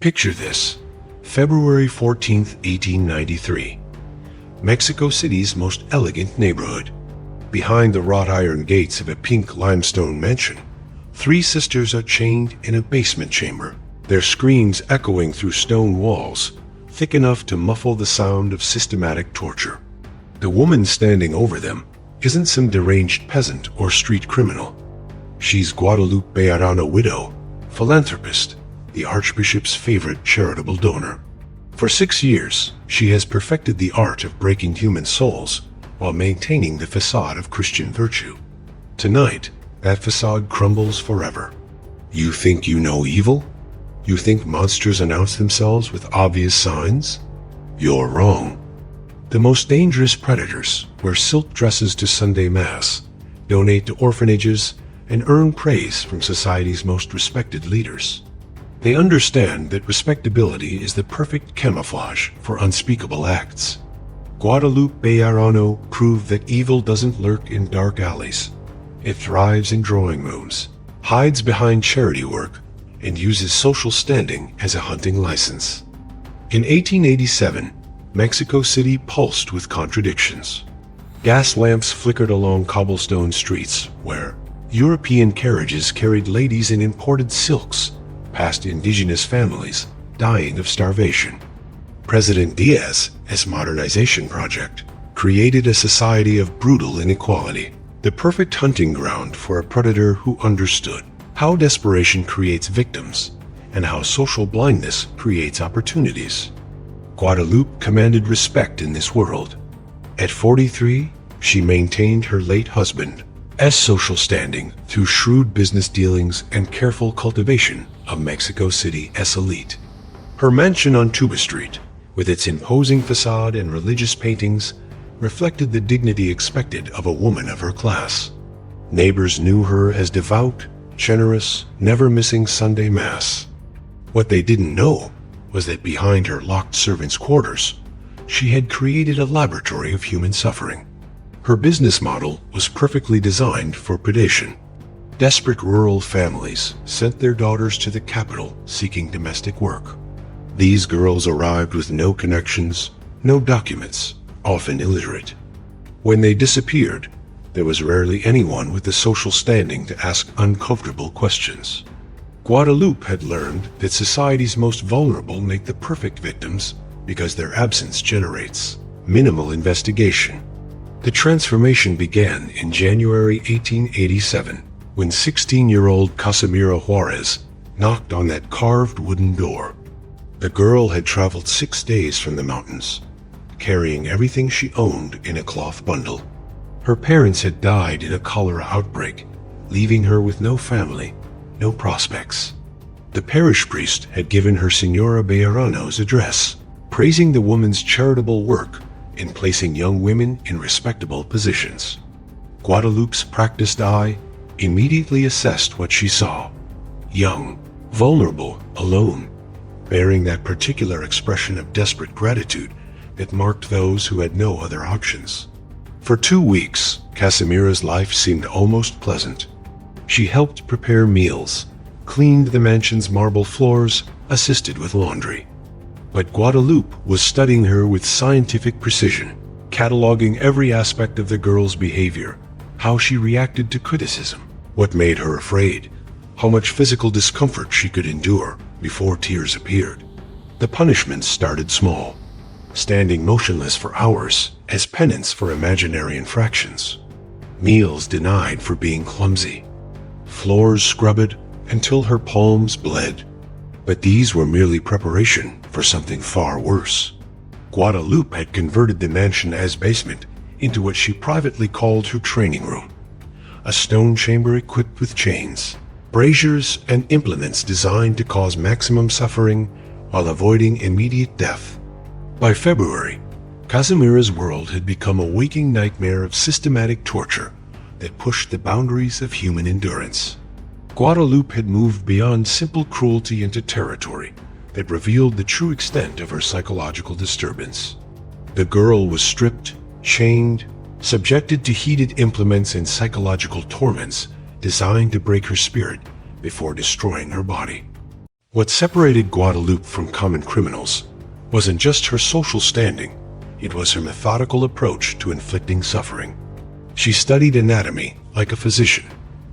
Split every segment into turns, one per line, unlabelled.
Picture this, February 14th, 1893. Mexico City's most elegant neighborhood. Behind the wrought iron gates of a pink limestone mansion, three sisters are chained in a basement chamber, their screams echoing through stone walls, thick enough to muffle the sound of systematic torture. The woman standing over them isn't some deranged peasant or street criminal. She's Guadalupe Bejarano, widow, philanthropist, the Archbishop's favorite charitable donor. For 6 years, she has perfected the art of breaking human souls while maintaining the facade of Christian virtue. Tonight, that facade crumbles forever. You think you know evil? You think monsters announce themselves with obvious signs? You're wrong. The most dangerous predators wear silk dresses to Sunday Mass, donate to orphanages, and earn praise from society's most respected leaders. They understand that respectability is the perfect camouflage for unspeakable acts. Guadalupe Bejarano proved that evil doesn't lurk in dark alleys. It thrives in drawing rooms, hides behind charity work, and uses social standing as a hunting license. In 1887, Mexico City pulsed with contradictions. Gas lamps flickered along cobblestone streets where European carriages carried ladies in imported silks past indigenous families dying of starvation. President Diaz's modernization project created a society of brutal inequality, the perfect hunting ground for a predator who understood how desperation creates victims and how social blindness creates opportunities. Guadalupe commanded respect in this world. At 43, she maintained her late husband's social standing through shrewd business dealings and careful cultivation of Mexico City's elite. Her mansion on Tuba Street, with its imposing facade and religious paintings, reflected the dignity expected of a woman of her class. Neighbors knew her as devout, generous, never missing Sunday Mass. What they didn't know was that behind her locked servants' quarters, she had created a laboratory of human suffering. Her business model was perfectly designed for predation. Desperate rural families sent their daughters to the capital seeking domestic work. These girls arrived with no connections, no documents, often illiterate. When they disappeared, there was rarely anyone with the social standing to ask uncomfortable questions. Guadalupe had learned that society's most vulnerable make the perfect victims because their absence generates minimal investigation. The transformation began in January 1887 when 16-year-old Casimira Juarez knocked on that carved wooden door. The girl had traveled 6 days from the mountains, carrying everything she owned in a cloth bundle. Her parents had died in a cholera outbreak, leaving her with no family, no prospects. The parish priest had given her Senora Bejarano's address, praising the woman's charitable work in placing young women in respectable positions. Guadalupe's practiced eye immediately assessed what she saw: young, vulnerable, alone, bearing that particular expression of desperate gratitude that marked those who had no other options. For 2 weeks, Casimira's life seemed almost pleasant. She helped prepare meals, cleaned the mansion's marble floors, assisted with laundry. But Guadalupe was studying her with scientific precision, cataloging every aspect of the girl's behavior, how she reacted to criticism, what made her afraid, how much physical discomfort she could endure before tears appeared. The punishments started small, standing motionless for hours as penance for imaginary infractions, meals denied for being clumsy, floors scrubbed until her palms bled. But these were merely preparation for something far worse. Guadalupe had converted the mansion's basement into what she privately called her training room, a stone chamber equipped with chains, braziers, and implements designed to cause maximum suffering while avoiding immediate death. By February, Casimira's world had become a waking nightmare of systematic torture that pushed the boundaries of human endurance. Guadalupe had moved beyond simple cruelty into territory that revealed the true extent of her psychological disturbance. The girl was stripped, chained, subjected to heated implements and psychological torments designed to break her spirit before destroying her body. What separated Guadalupe from common criminals wasn't just her social standing, it was her methodical approach to inflicting suffering. She studied anatomy like a physician,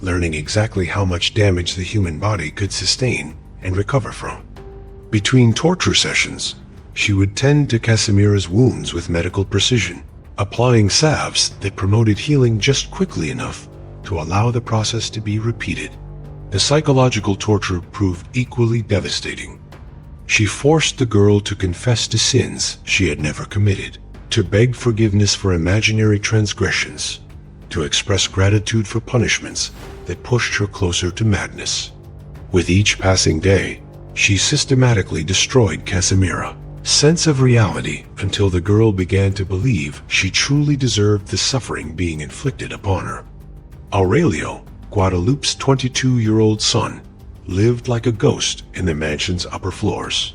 learning exactly how much damage the human body could sustain and recover from. Between torture sessions, she would tend to Casimira's wounds with medical precision, applying salves that promoted healing just quickly enough to allow the process to be repeated. The psychological torture proved equally devastating. She forced the girl to confess to sins she had never committed, to beg forgiveness for imaginary transgressions, to express gratitude for punishments that pushed her closer to madness. With each passing day, she systematically destroyed Casimira's sense of reality until the girl began to believe she truly deserved the suffering being inflicted upon her. Aurelio, Guadalupe's 22-year-old son, lived like a ghost in the mansion's upper floors.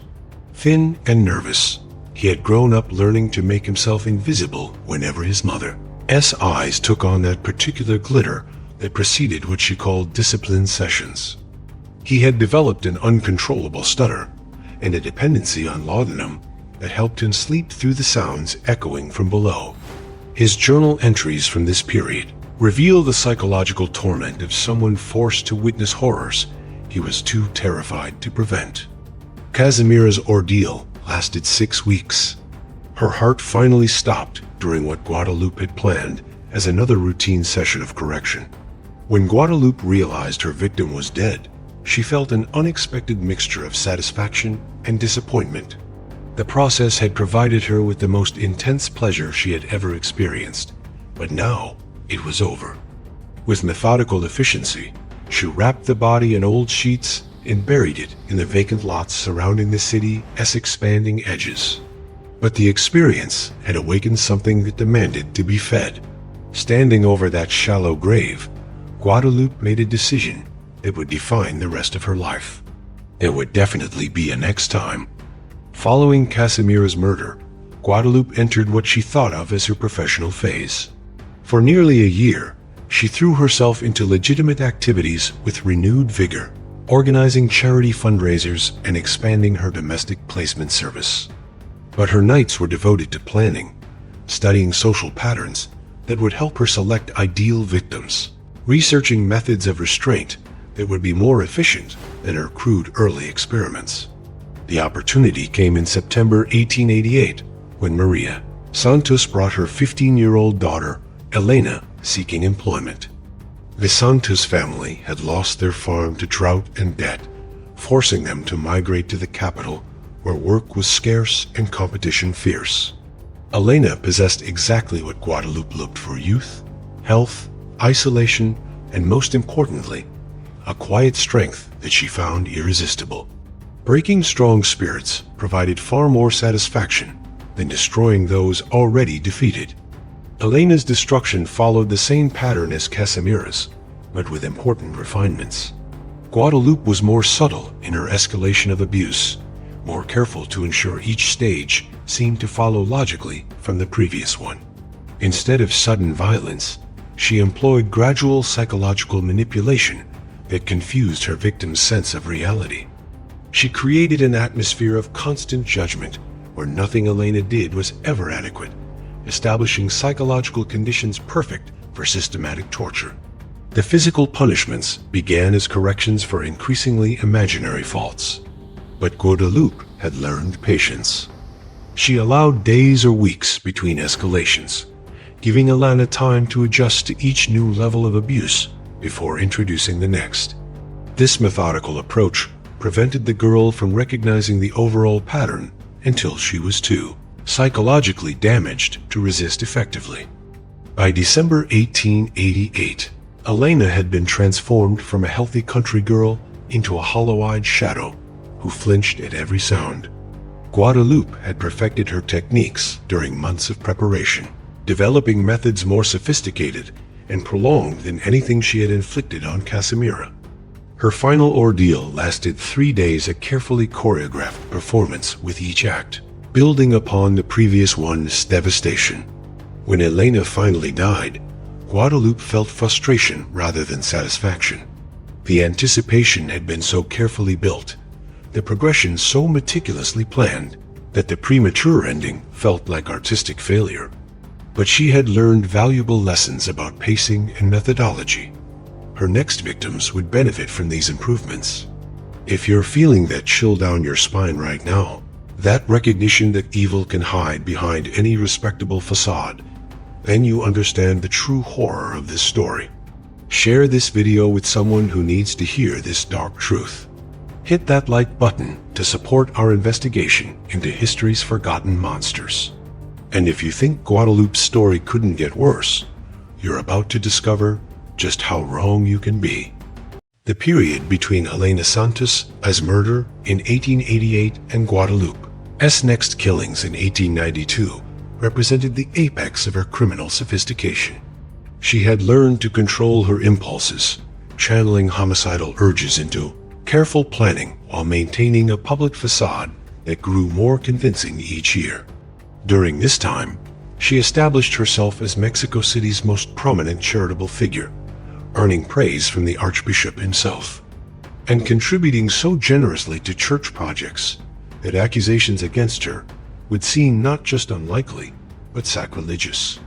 Thin and nervous, he had grown up learning to make himself invisible whenever his mother's eyes took on that particular glitter that preceded what she called discipline sessions. He had developed an uncontrollable stutter and a dependency on laudanum that helped him sleep through the sounds echoing from below. His journal entries from this period reveal the psychological torment of someone forced to witness horrors he was too terrified to prevent. Casimira's ordeal lasted 6 weeks. Her heart finally stopped during what Guadalupe had planned as another routine session of correction. When Guadalupe realized her victim was dead, she felt an unexpected mixture of satisfaction and disappointment. The process had provided her with the most intense pleasure she had ever experienced, but now it was over. With methodical efficiency, she wrapped the body in old sheets and buried it in the vacant lots surrounding the city's expanding edges. But the experience had awakened something that demanded to be fed. Standing over that shallow grave, Guadalupe made a decision that would define the rest of her life. There would definitely be a next time. Following Casimira's murder, Guadalupe entered what she thought of as her professional phase. For nearly a year, she threw herself into legitimate activities with renewed vigor, organizing charity fundraisers and expanding her domestic placement service. But her nights were devoted to planning, studying social patterns that would help her select ideal victims, researching methods of restraint that would be more efficient than her crude early experiments. The opportunity came in September 1888 when Maria Santos brought her 15-year-old daughter, Elena, seeking employment. The Santos family had lost their farm to drought and debt, forcing them to migrate to the capital where work was scarce and competition fierce. Elena possessed exactly what Guadalupe looked for: youth, health, isolation, and most importantly, a quiet strength that she found irresistible. Breaking strong spirits provided far more satisfaction than destroying those already defeated. Elena's destruction followed the same pattern as Casimira's, but with important refinements. Guadalupe was more subtle in her escalation of abuse, more careful to ensure each stage seemed to follow logically from the previous one. Instead of sudden violence, she employed gradual psychological manipulation that confused her victim's sense of reality. She created an atmosphere of constant judgment where nothing Elena did was ever adequate, establishing psychological conditions perfect for systematic torture. The physical punishments began as corrections for increasingly imaginary faults. But Guadalupe had learned patience. She allowed days or weeks between escalations, giving Elena time to adjust to each new level of abuse before introducing the next. This methodical approach prevented the girl from recognizing the overall pattern until she was too psychologically damaged to resist effectively. By December 1888, Elena had been transformed from a healthy country girl into a hollow-eyed shadow who flinched at every sound. Guadalupe had perfected her techniques during months of preparation, developing methods more sophisticated and prolonged than anything she had inflicted on Casimira. Her final ordeal lasted 3 days, a carefully choreographed performance with each act, building upon the previous one's devastation. When Elena finally died, Guadalupe felt frustration rather than satisfaction. The anticipation had been so carefully built the progression so meticulously planned that the premature ending felt like artistic failure. But she had learned valuable lessons about pacing and methodology. Her next victims would benefit from these improvements. If you're feeling that chill down your spine right now, that recognition that evil can hide behind any respectable facade, then you understand the true horror of this story. Share this video with someone who needs to hear this dark truth. Hit that like button to support our investigation into history's forgotten monsters. And if you think Guadalupe's story couldn't get worse, you're about to discover just how wrong you can be. The period between Elena Santos' murder in 1888 and Guadalupe's next killings in 1892 represented the apex of her criminal sophistication. She had learned to control her impulses, channeling homicidal urges into careful planning while maintaining a public facade that grew more convincing each year. During this time, she established herself as Mexico City's most prominent charitable figure, earning praise from the Archbishop himself, and contributing so generously to church projects that accusations against her would seem not just unlikely, but sacrilegious.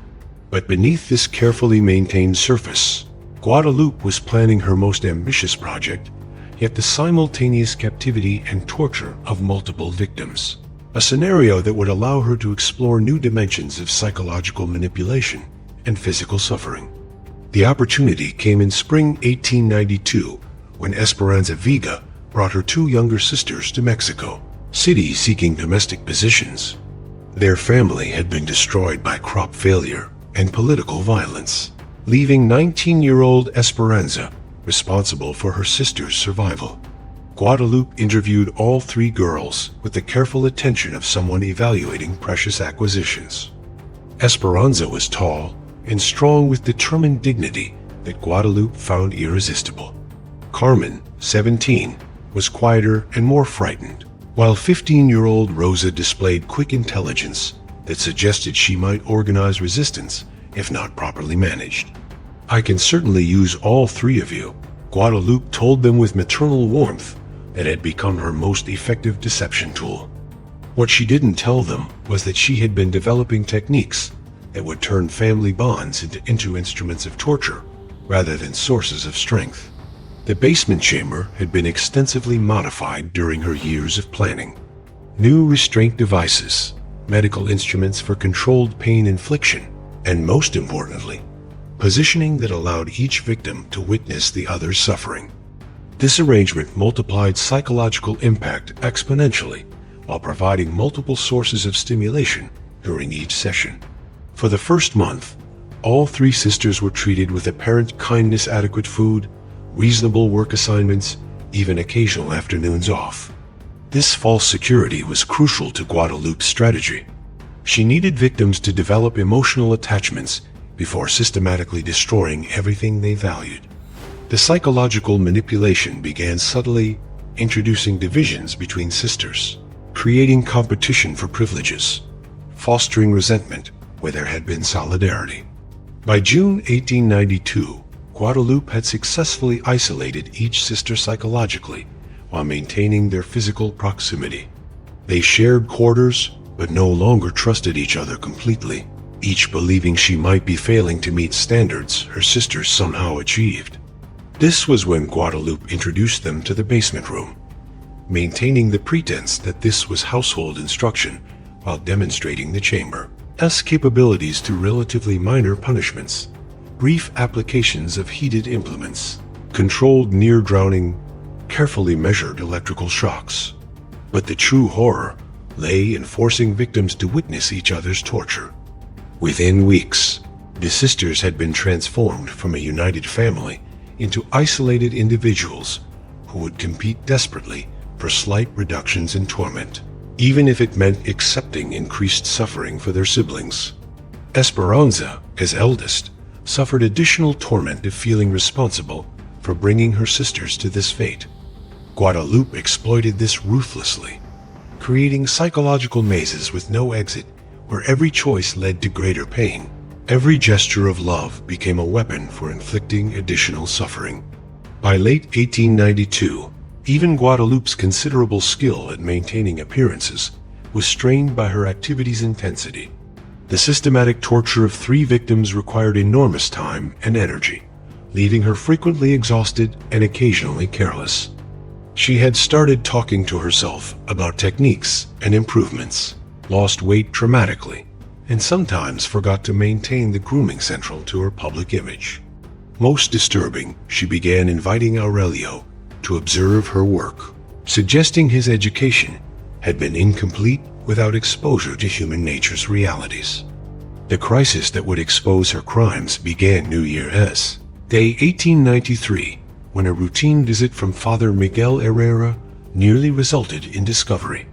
But beneath this carefully maintained surface, Guadalupe was planning her most ambitious project, yet the simultaneous captivity and torture of multiple victims, a scenario that would allow her to explore new dimensions of psychological manipulation and physical suffering. The opportunity came in spring 1892, when Esperanza Vega brought her two younger sisters to Mexico City seeking domestic positions. Their family had been destroyed by crop failure and political violence, leaving 19-year-old Esperanza responsible for her sister's survival. Guadalupe interviewed all three girls with the careful attention of someone evaluating precious acquisitions. Esperanza was tall and strong with determined dignity that Guadalupe found irresistible. Carmen, 17, was quieter and more frightened, while 15-year-old Rosa displayed quick intelligence that suggested she might organize resistance if not properly managed. "I can certainly use all three of you," Guadalupe told them with maternal warmth that had become her most effective deception tool. What she didn't tell them was that she had been developing techniques that would turn family bonds into instruments of torture rather than sources of strength. The basement chamber had been extensively modified during her years of planning. New restraint devices, medical instruments for controlled pain infliction, and most importantly, positioning that allowed each victim to witness the other's suffering. This arrangement multiplied psychological impact exponentially while providing multiple sources of stimulation during each session. For the first month, all three sisters were treated with apparent kindness, adequate food, reasonable work assignments, even occasional afternoons off. This false security was crucial to Guadalupe's strategy. She needed victims to develop emotional attachments before systematically destroying everything they valued. The psychological manipulation began subtly, introducing divisions between sisters, creating competition for privileges, fostering resentment where there had been solidarity. By June 1892, Guadalupe had successfully isolated each sister psychologically while maintaining their physical proximity. They shared quarters, but no longer trusted each other completely, each believing she might be failing to meet standards her sisters somehow achieved. This was when Guadalupe introduced them to the basement room, maintaining the pretense that this was household instruction while demonstrating the chamber's capabilities to relatively minor punishments, brief applications of heated implements, controlled near-drowning, carefully measured electrical shocks. But the true horror lay in forcing victims to witness each other's torture. Within weeks, the sisters had been transformed from a united family into isolated individuals who would compete desperately for slight reductions in torment, even if it meant accepting increased suffering for their siblings. Esperanza, as eldest, suffered additional torment of feeling responsible for bringing her sisters to this fate. Guadalupe exploited this ruthlessly, creating psychological mazes with no exit where every choice led to greater pain. Every gesture of love became a weapon for inflicting additional suffering. By late 1892, Even Guadalupe's considerable skill at maintaining appearances was strained by her activity's intensity. The systematic torture of 3 victims required enormous time and energy, leaving her frequently exhausted and occasionally careless. She had started talking to herself about techniques and improvements, lost weight dramatically, and sometimes forgot to maintain the grooming central to her public image. Most disturbing, she began inviting Aurelio to observe her work, suggesting his education had been incomplete without exposure to human nature's realities. The crisis that would expose her crimes began New Year's Day 1893, when a routine visit from Father Miguel Herrera nearly resulted in discovery.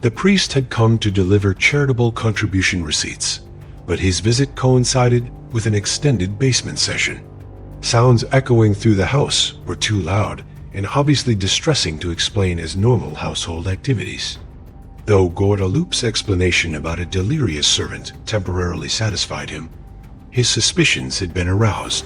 The priest had come to deliver charitable contribution receipts, but his visit coincided with an extended basement session. Sounds echoing through the house were too loud and obviously distressing to explain as normal household activities. Though Guadalupe's explanation about a delirious servant temporarily satisfied him, his suspicions had been aroused.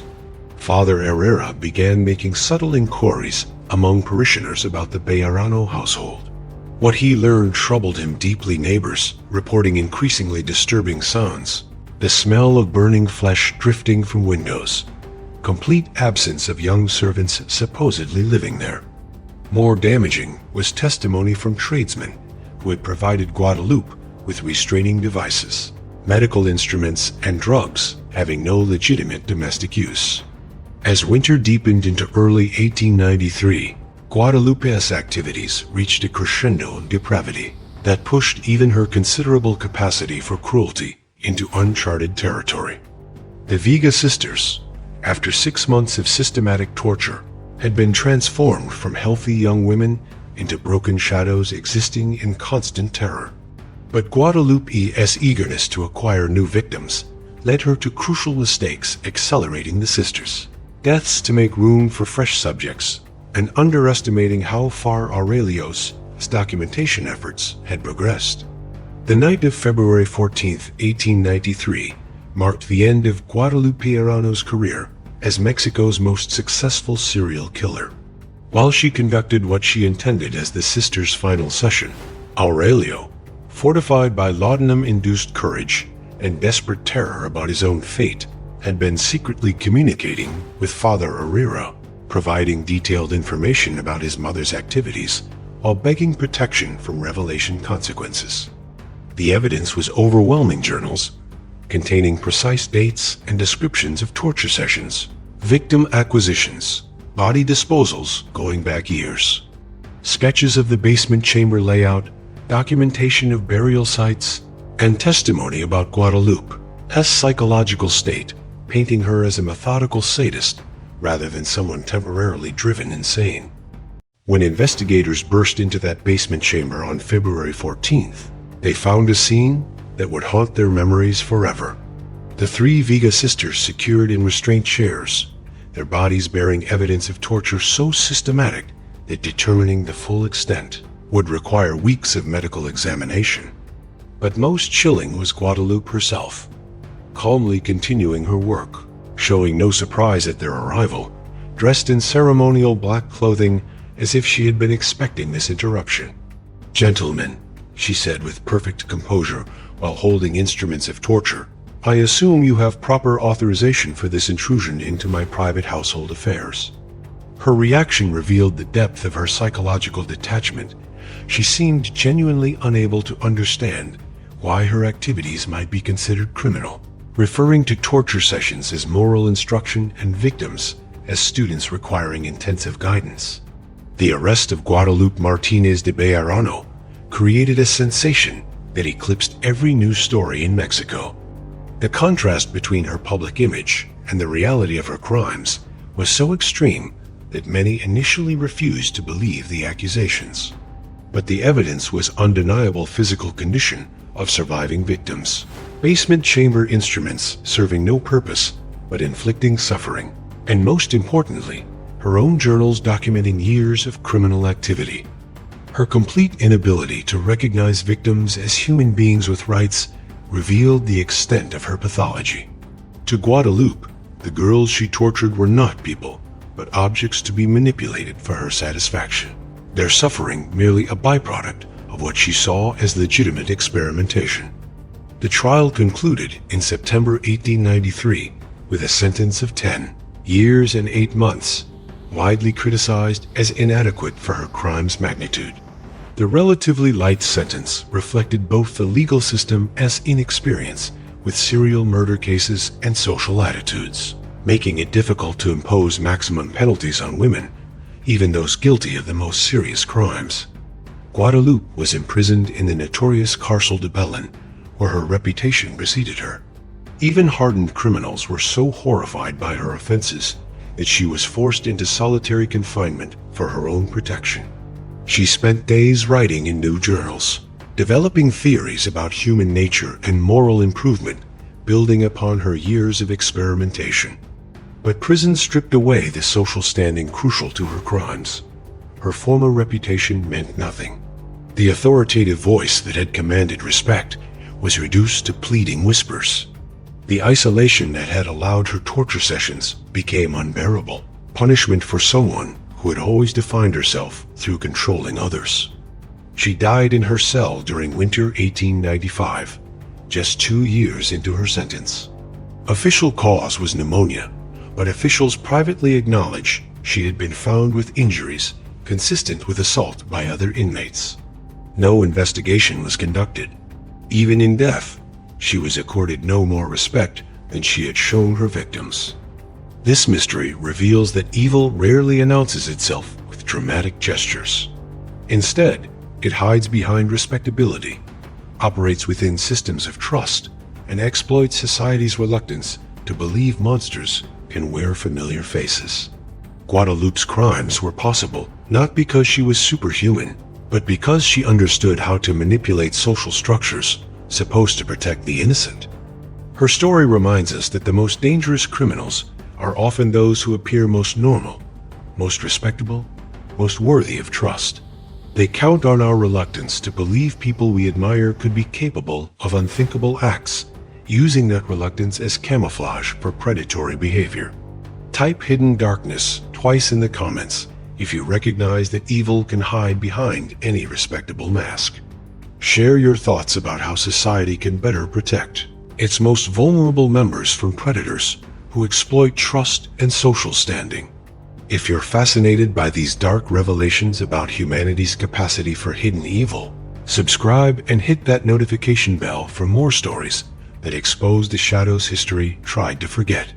Father Herrera began making subtle inquiries among parishioners about the Bejarano household. What he learned troubled him deeply. Neighbors reporting increasingly disturbing sounds, the smell of burning flesh drifting from windows, complete absence of young servants supposedly living there. More damaging was testimony from tradesmen who had provided Guadalupe with restraining devices, medical instruments, and drugs having no legitimate domestic use. As winter deepened into early 1893, Guadalupe's activities reached a crescendo of depravity that pushed even her considerable capacity for cruelty into uncharted territory. The Vega sisters, after 6 months of systematic torture, had been transformed from healthy young women into broken shadows existing in constant terror. But Guadalupe's eagerness to acquire new victims led her to crucial mistakes, accelerating the sisters' deaths to make room for fresh subjects, and underestimating how far Aurelio's documentation efforts had progressed. The night of February 14, 1893, marked the end of Guadalupe Bejarano's career as Mexico's most successful serial killer. While she conducted what she intended as the sisters' final session, Aurelio, fortified by laudanum-induced courage and desperate terror about his own fate, had been secretly communicating with Father Herrera, providing detailed information about his mother's activities while begging protection from revelation consequences. The evidence was overwhelming: journals containing precise dates and descriptions of torture sessions, victim acquisitions, body disposals going back years, sketches of the basement chamber layout, documentation of burial sites, and testimony about Guadalupe's psychological state, painting her as a methodical sadist rather than someone temporarily driven insane. When investigators burst into that basement chamber on February 14th, they found a scene that would haunt their memories forever. The 3 Vega sisters secured in restraint chairs, their bodies bearing evidence of torture so systematic that determining the full extent would require weeks of medical examination. But most chilling was Guadalupe herself, calmly continuing her work, showing no surprise at their arrival, dressed in ceremonial black clothing as if she had been expecting this interruption. "Gentlemen," she said with perfect composure while holding instruments of torture, "I assume you have proper authorization for this intrusion into my private household affairs." Her reaction revealed the depth of her psychological detachment. She seemed genuinely unable to understand why her activities might be considered criminal, referring to torture sessions as moral instruction and victims as students requiring intensive guidance. The arrest of Guadalupe Martinez de Bejarano created a sensation that eclipsed every news story in Mexico. The contrast between her public image and the reality of her crimes was so extreme that many initially refused to believe the accusations. But the evidence was undeniable: physical condition of surviving victims, basement chamber instruments serving no purpose but inflicting suffering, and most importantly, her own journals documenting years of criminal activity. Her complete inability to recognize victims as human beings with rights revealed the extent of her pathology. To Guadalupe, the girls she tortured were not people, but objects to be manipulated for her satisfaction. their suffering merely a byproduct of what she saw as legitimate experimentation. The trial concluded in September 1893 with a sentence of 10 years and 8 months, widely criticized as inadequate for her crime's magnitude. The relatively light sentence reflected both the legal system as inexperience with serial murder cases and social attitudes, making it difficult to impose maximum penalties on women, even those guilty of the most serious crimes. Guadalupe was imprisoned in the notorious Cárcel de Belén, where her reputation preceded her. Even hardened criminals were so horrified by her offenses that she was forced into solitary confinement for her own protection. She spent days writing in new journals, developing theories about human nature and moral improvement, building upon her years of experimentation. But prison stripped away the social standing crucial to her crimes. Her former reputation meant nothing. The authoritative voice that had commanded respect was reduced to pleading whispers. The isolation that had allowed her torture sessions became unbearable, punishment for someone who had always defined herself through controlling others. She died in her cell during winter 1895, just 2 years into her sentence. Official cause was pneumonia, but officials privately acknowledged she had been found with injuries consistent with assault by other inmates. No investigation was conducted. Even in death, she was accorded no more respect than she had shown her victims. This mystery reveals that evil rarely announces itself with dramatic gestures. Instead, it hides behind respectability, operates within systems of trust, and exploits society's reluctance to believe monsters can wear familiar faces. Guadalupe's crimes were possible not because she was superhuman, but because she understood how to manipulate social structures supposed to protect the innocent. Her story reminds us that the most dangerous criminals are often those who appear most normal, most respectable, most worthy of trust. They count on our reluctance to believe people we admire could be capable of unthinkable acts, using that reluctance as camouflage for predatory behavior. Type hidden darkness twice in the comments if you recognize that evil can hide behind any respectable mask. Share your thoughts about how society can better protect its most vulnerable members from predators who exploit trust and social standing. If you're fascinated by these dark revelations about humanity's capacity for hidden evil, subscribe and hit that notification bell for more stories that expose the shadows history tried to forget.